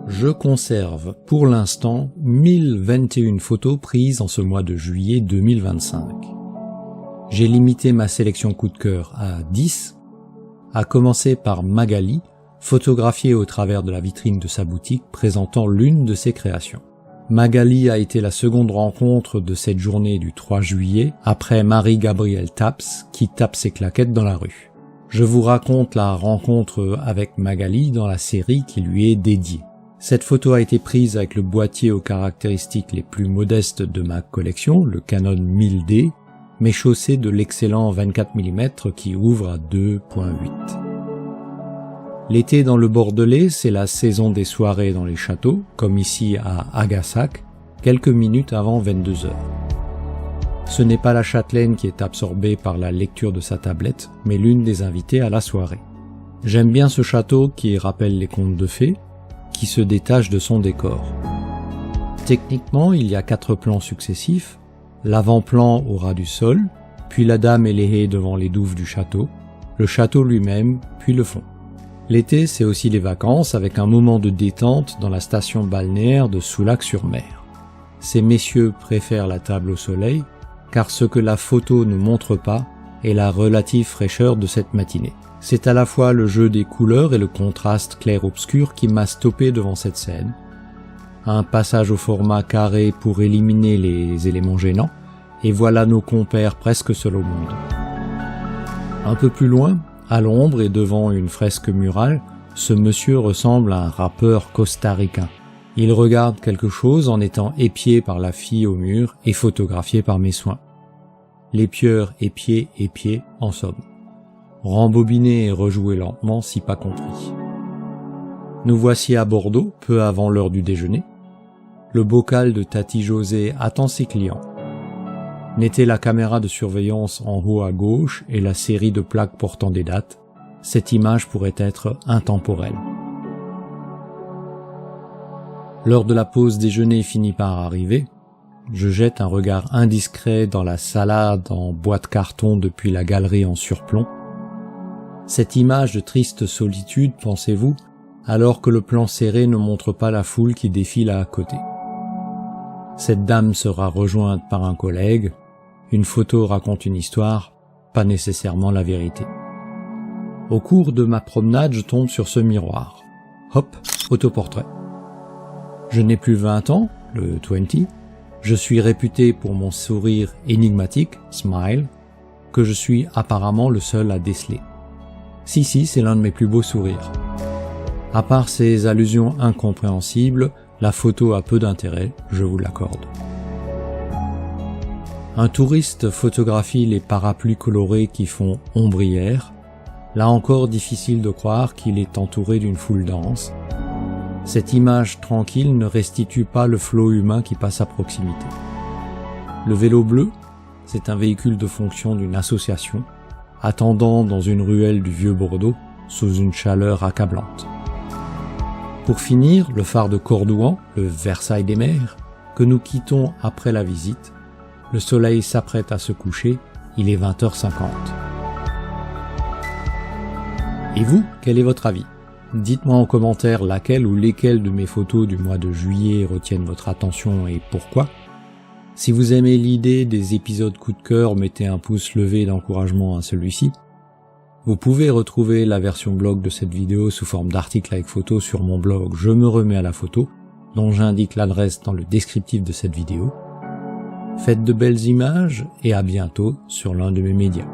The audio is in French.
Je conserve pour l'instant 1021 photos prises en ce mois de juillet 2025. J'ai limité ma sélection coup de cœur à 10, à commencer par Magali, photographiée au travers de la vitrine de sa boutique présentant l'une de ses créations. Magali a été la seconde rencontre de cette journée du 3 juillet, après Marie-Gabrielle Taps qui tape ses claquettes dans la rue. Je vous raconte la rencontre avec Magali dans la série qui lui est dédiée. Cette photo a été prise avec le boîtier aux caractéristiques les plus modestes de ma collection, le Canon 1000D, mais chaussé de l'excellent 24 mm qui ouvre à 2.8. L'été dans le Bordelais, c'est la saison des soirées dans les châteaux, comme ici à Agassac, quelques minutes avant 22h. Ce n'est pas la châtelaine qui est absorbée par la lecture de sa tablette, mais l'une des invitées à la soirée. J'aime bien ce château qui rappelle les contes de fées, qui se détache de son décor. Techniquement, il y a 4 plans successifs, l'avant-plan au ras du sol, puis la dame et les haies devant les douves du château, le château lui-même, puis le fond. L'été, c'est aussi les vacances avec un moment de détente dans la station balnéaire de Soulac-sur-Mer. Ces messieurs préfèrent la table au soleil, car ce que la photo ne montre pas est la relative fraîcheur de cette matinée. C'est à la fois le jeu des couleurs et le contraste clair-obscur qui m'a stoppé devant cette scène. Un passage au format carré pour éliminer les éléments gênants, et voilà nos compères presque seuls au monde. Un peu plus loin, à l'ombre et devant une fresque murale, ce monsieur ressemble à un rappeur costaricain. Il regarde quelque chose en étant épié par la fille au mur et photographié par mes soins. L'épieur épié, en somme. Rembobiné et rejoué lentement si pas compris. Nous voici à Bordeaux, peu avant l'heure du déjeuner. Le bocal de Tati José attend ses clients. N'était la caméra de surveillance en haut à gauche et la série de plaques portant des dates, cette image pourrait être intemporelle. L'heure de la pause déjeuner finit par arriver. Je jette un regard indiscret dans la salade en bois de carton depuis la galerie en surplomb. Cette image de triste solitude, pensez-vous, alors que le plan serré ne montre pas la foule qui défile à côté. Cette dame sera rejointe par un collègue. Une photo raconte une histoire, pas nécessairement la vérité. Au cours de ma promenade, je tombe sur ce miroir. Hop, autoportrait. Je n'ai plus 20 ans, le 20. Je suis réputé pour mon sourire énigmatique, smile, que je suis apparemment le seul à déceler. Si, c'est l'un de mes plus beaux sourires. À part ces allusions incompréhensibles, la photo a peu d'intérêt, je vous l'accorde. Un touriste photographie les parapluies colorés qui font ombrière. Là encore, difficile de croire qu'il est entouré d'une foule dense. Cette image tranquille ne restitue pas le flot humain qui passe à proximité. Le vélo bleu, c'est un véhicule de fonction d'une association, attendant dans une ruelle du vieux Bordeaux, sous une chaleur accablante. Pour finir, le phare de Cordouan, le Versailles des mers, que nous quittons après la visite. Le soleil s'apprête à se coucher, il est 20h50. Et vous, quel est votre avis ? Dites-moi en commentaire laquelle ou lesquelles de mes photos du mois de juillet retiennent votre attention et pourquoi. Si vous aimez l'idée des épisodes coup de cœur, mettez un pouce levé d'encouragement à celui-ci. Vous pouvez retrouver la version blog de cette vidéo sous forme d'article avec photo sur mon blog Je me remets à la photo, dont j'indique l'adresse dans le descriptif de cette vidéo. Faites de belles images et à bientôt sur l'un de mes médias.